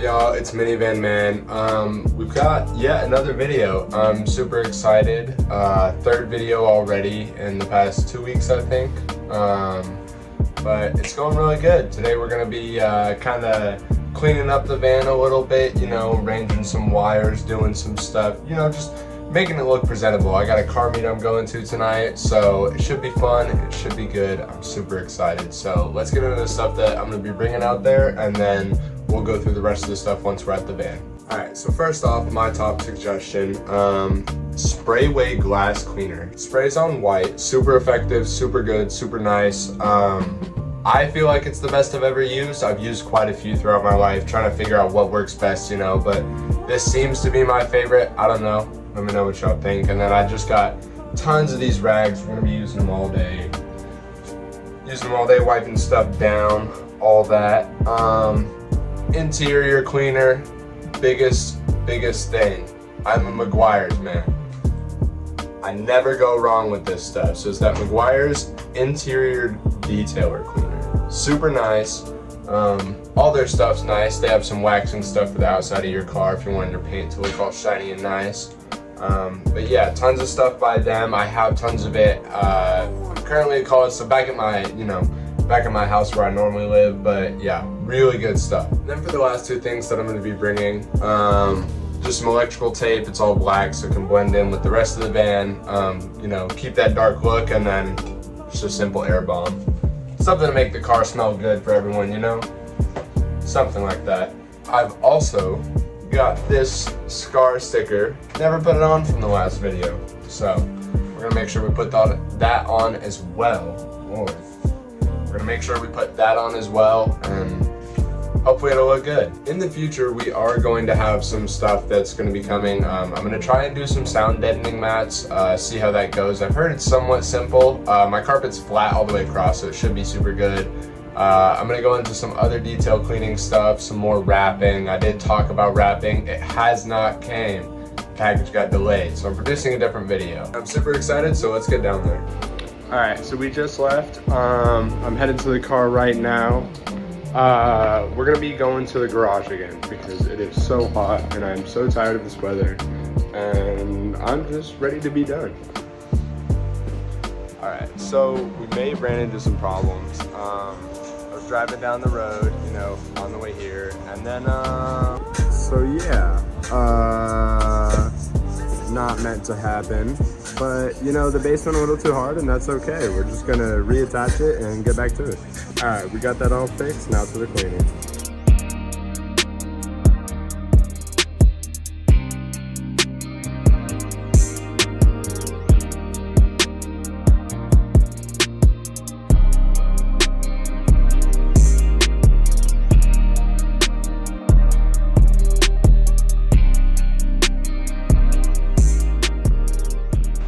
y'all? It's Minivan Man. We've got yet another video. I'm super excited. Third video already in the past 2 weeks, I think. But it's going really good. Today we're gonna be kind of cleaning up the van a little bit, you know, arranging some wires, doing some stuff, you know, just making it look presentable. I got a car meet I'm going to tonight, so it should be fun, it should be good. I'm super excited. So let's get into the stuff that I'm gonna be bringing out there, and then we'll go through the rest of the stuff once we're at the van. All right, so first off, my top suggestion, spray away glass cleaner. Sprays on white, super effective, super good, super nice. I feel like it's the best I've ever used. I've used quite a few throughout my life, trying to figure out what works best, you know, but this seems to be my favorite. I don't know. Let me know what y'all think. And then I just got tons of these rags. We're gonna be using them all day. Wiping stuff down, all that. Interior cleaner, biggest thing. I'm a Meguiar's man. I never go wrong with this stuff. So it's that Meguiar's interior detailer cleaner. Super nice. All their stuff's nice. They have some waxing stuff for the outside of your car if you want your paint to look all shiny and nice. But yeah, tons of stuff by them. I have tons of it. I'm currently in college, so back at my house where I normally live. But yeah, really good stuff. And then for the last two things that I'm going to be bringing, just some electrical tape. It's all black, so it can blend in with the rest of the van. You know, keep that dark look, and then just a simple air bomb. Something to make the car smell good for everyone, you know? Something like that. I've also got this scar sticker. Never put it on from the last video. So we're gonna make sure we put that on as well. Lord. We're gonna make sure we put that on as well, and hopefully it'll look good. In the future, we are going to have some stuff that's going to be coming. I'm going to try and do some sound deadening mats, see how that goes. I've heard it's somewhat simple. My carpet's flat all the way across, so it should be super good. I'm going to go into some other detail cleaning stuff, some more wrapping. I did talk about wrapping. It has not came. Package got delayed, so I'm producing a different video. I'm super excited, so let's get down there. All right, so we just left. I'm headed to the car right now. We're gonna be going to the garage again because it is so hot and I'm so tired of this weather, and I'm just ready to be done. All right, so we may have ran into some problems. I was driving down the road, you know, on the way here, and then so yeah, not meant to happen, but you know, the base went a little too hard, and that's okay. We're just gonna reattach it and get back to it. All right, we got that all fixed. Now to the cleaning.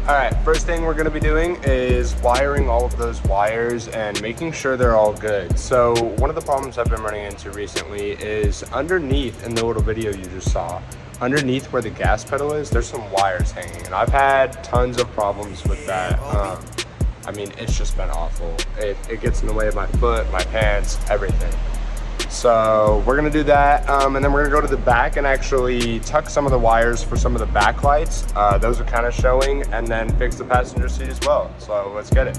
Alright, first thing we're going to be doing is wiring all of those wires and making sure they're all good. So one of the problems I've been running into recently is underneath, in the little video you just saw, underneath where the gas pedal is, there's some wires hanging, and I've had tons of problems with that. I mean, it's just been awful. It gets in the way of my foot, my pants, everything. So we're gonna do that, and then we're gonna go to the back and actually tuck some of the wires for some of the back lights. Those are kind of showing, and then fix the passenger seat as well. So let's get it.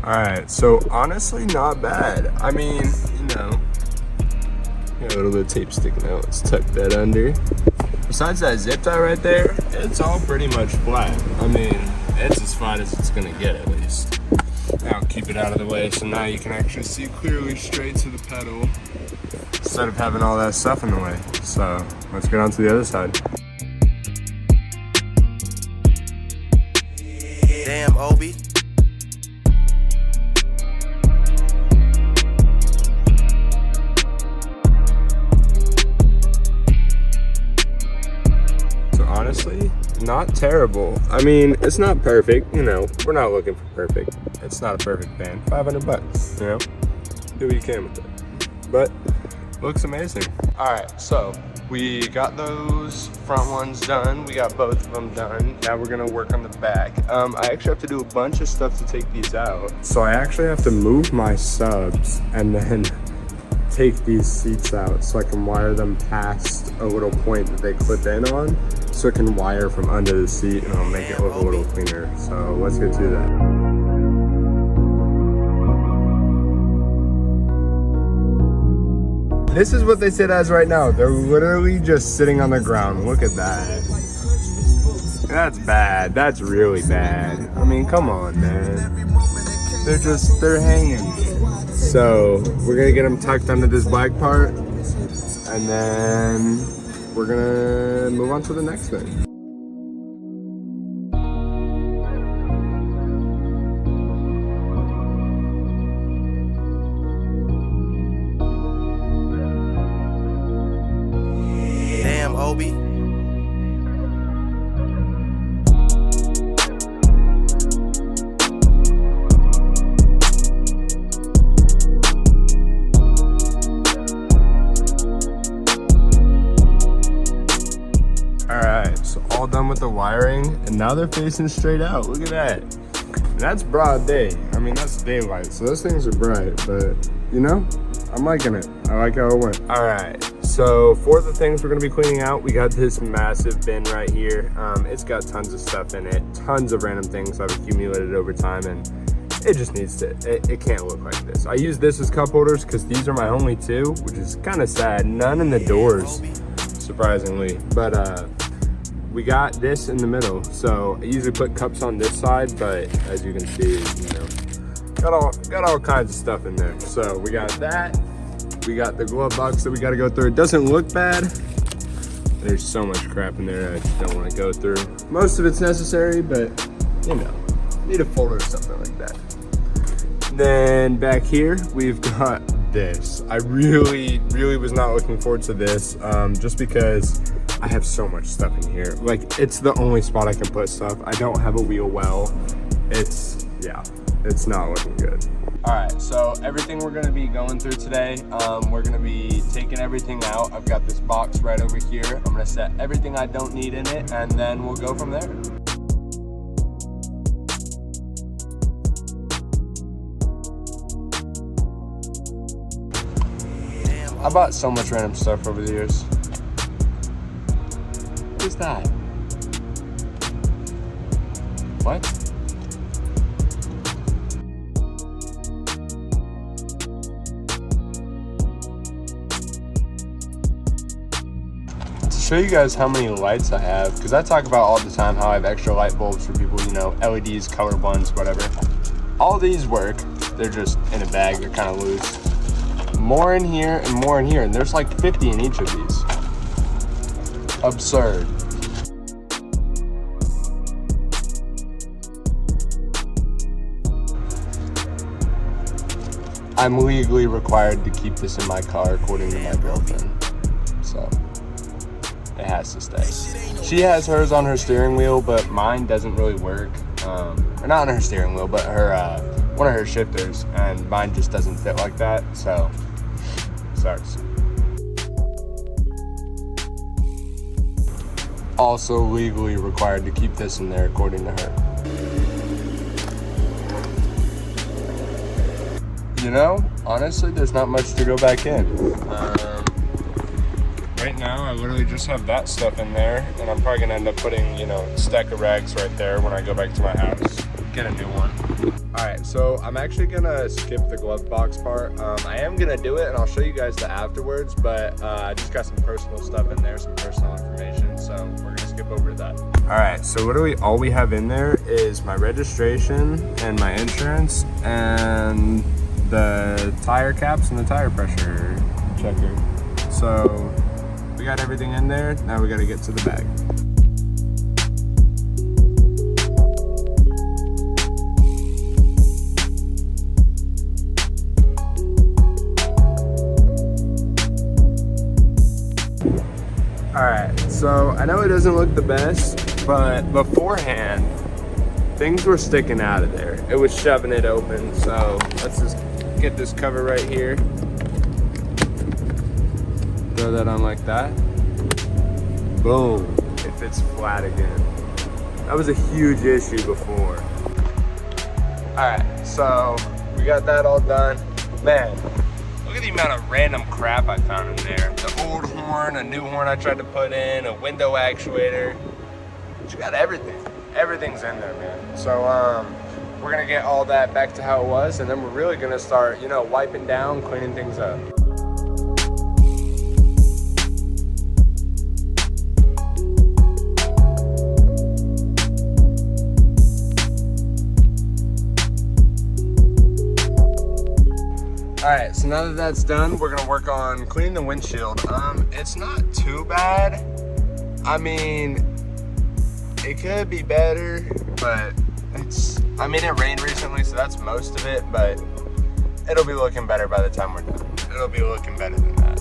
All right, so honestly, not bad. I mean, you know, got a little bit of tape sticking out. Let's tuck that under. Besides that zip tie right there, it's all pretty much flat. I mean, it's as flat as it's gonna get, at least. Now keep it out of the way, so now you can actually see clearly straight to the pedal instead of having all that stuff in the way. So let's get on to the other side. Damn, Obi. Honestly, not terrible. I mean, it's not perfect, you know, we're not looking for perfect. It's not a perfect van. $500 bucks, you know, do what you can with it. But Looks amazing. All right, so we got those front ones done. We got both of them done. Now we're gonna work on the back. I actually have to do a bunch of stuff to take these out. So I actually have to move my subs and then take these seats out so I can wire them past a little point that they clip in on, so it can wire from under the seat and I'll make it look a little cleaner. So let's get to that. This is what they sit as right now. They're literally just sitting on the ground. Look at that. That's bad. That's really bad. I mean, come on, man. They're hanging. So we're gonna get them tucked under this black part, and then we're gonna move on to the next thing. Damn, Obi. Alright, so all done with the wiring, and now they're facing straight out. Look at that. And that's broad day. I mean, that's daylight, so those things are bright, but you know, I'm liking it. I like how it went. Alright, so for the things we're gonna be cleaning out, we got this massive bin right here. It's got tons of stuff in it, tons of random things I've accumulated over time, and it just needs to, it can't look like this. I use this as cup holders because these are my only two, which is kind of sad. None in the doors, surprisingly, but we got this in the middle. So I usually put cups on this side, but as you can see, you know, got all kinds of stuff in there. So we got that. We got the glove box that we got to go through. It doesn't look bad. There's so much crap in there I just don't want to go through. Most of it's necessary, but you know, need a folder or something like that. Then back here, we've got this. I really was not looking forward to this, just because I have so much stuff in here. Like, it's the only spot I can put stuff. I don't have a wheel well. It's not looking good. All right, so everything we're gonna be going through today, we're gonna be taking everything out. I've got this box right over here. I'm gonna set everything I don't need in it, and then we'll go from there. I bought so much random stuff over the years. What is that? What? To show you guys how many lights I have, because I talk about all the time how I have extra light bulbs for people, you know, LEDs, color ones, whatever. All these work. They're just in a bag. They're kind of loose. More in here and more in here, and there's like 50 in each of these. Absurd. I'm legally required to keep this in my car according to my girlfriend, so it has to stay. She has hers on her steering wheel, but mine doesn't really work. Or not on her steering wheel, but her one of her shifters, and mine just doesn't fit like that, so sucks. Also legally required to keep this in there according to her. You know, honestly, there's not much to go back in. Right now, I literally just have that stuff in there, and I'm probably gonna end up putting, you know, a stack of rags right there when I go back to my house, get a new one. All right, so I'm actually gonna skip the glove box part. I am gonna do it, and I'll show you guys the afterwards, but I just got some personal stuff in there, some personal information, so we're gonna skip over to that. All right, so all we have in there is my registration and my insurance and the tire caps and the tire pressure checker. So we got everything in there. Now we gotta get to the bag. All right, so I know it doesn't look the best, but beforehand, things were sticking out of there. It was shoving it open, so let's just get this cover right here. Throw that on like that. Boom. It fits flat again. That was a huge issue before. Alright, so we got that all done. Man, look at the amount of random crap I found in there. The old horn, a new horn I tried to put in, a window actuator. But you got everything. Everything's in there, man. So we're gonna get all that back to how it was, and then we're really gonna start, you know, wiping down, cleaning things up. All right, so now that that's done, we're gonna work on cleaning the windshield. It's not too bad. I mean, it could be better, but I mean, it rained recently, so that's most of it, but it'll be looking better by the time we're done. It'll be looking better than that.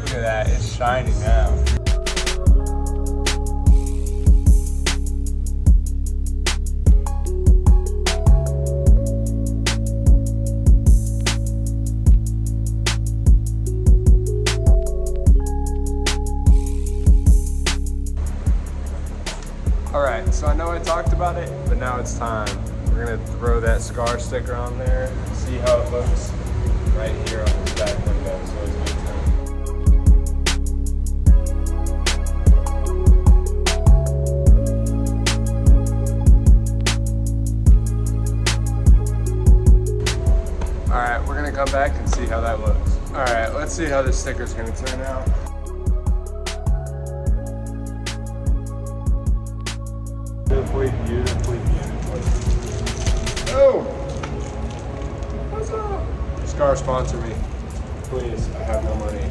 Look at that, it's shiny now. Alright, so I know I talked about it, but now it's time. We're gonna throw that scar sticker on there, see how it looks right here on this back window. So it's good time. Alright, we're gonna come back and see how that looks. Alright, let's see how this sticker's gonna turn out. Beautifully, beautifully, beautifully. Oh! What's up? Scar, sponsor me. Please, I have no money.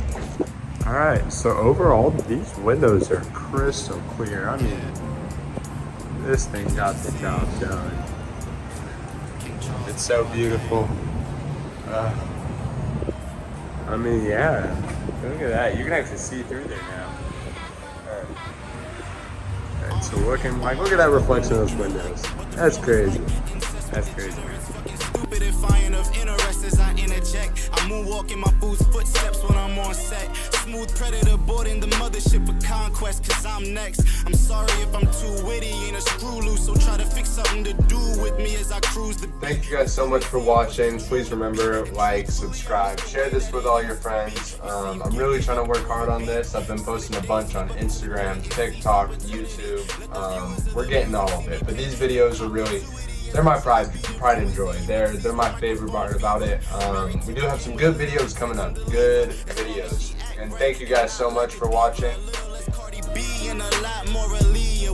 Alright, so overall, these windows are crystal clear. I mean, this thing got the job done. It's so beautiful. I mean, yeah. Look at that. You can actually see through there now. Alright, so looking like, look at that reflection of those windows. That's crazy. That's crazy. Stupid and fine of interest as I interject. I moonwalk in my boots, footsteps when I'm on set. Smooth predator boarding the mothership of conquest, cause I'm next. I'm sorry if I'm too witty, ain't a screw loose, so try to fix something to do with me as I cruise the. Thank you guys so much for watching. Please remember, like, subscribe, share this with all your friends. I'm really trying to work hard on this. I've been posting a bunch on Instagram, TikTok, YouTube. We're getting all of it, but these videos are really, they're my pride and joy. They're my favorite part about it. We do have some good videos coming up. Good videos. And thank you guys so much for watching.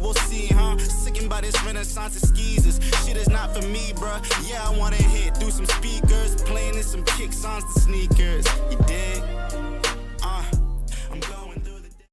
We'll see, huh? Sickened by this renaissance of skeezers. Shit is not for me, bruh. Yeah, I wanna hit through some speakers, playing in some kicks on the sneakers. You dig?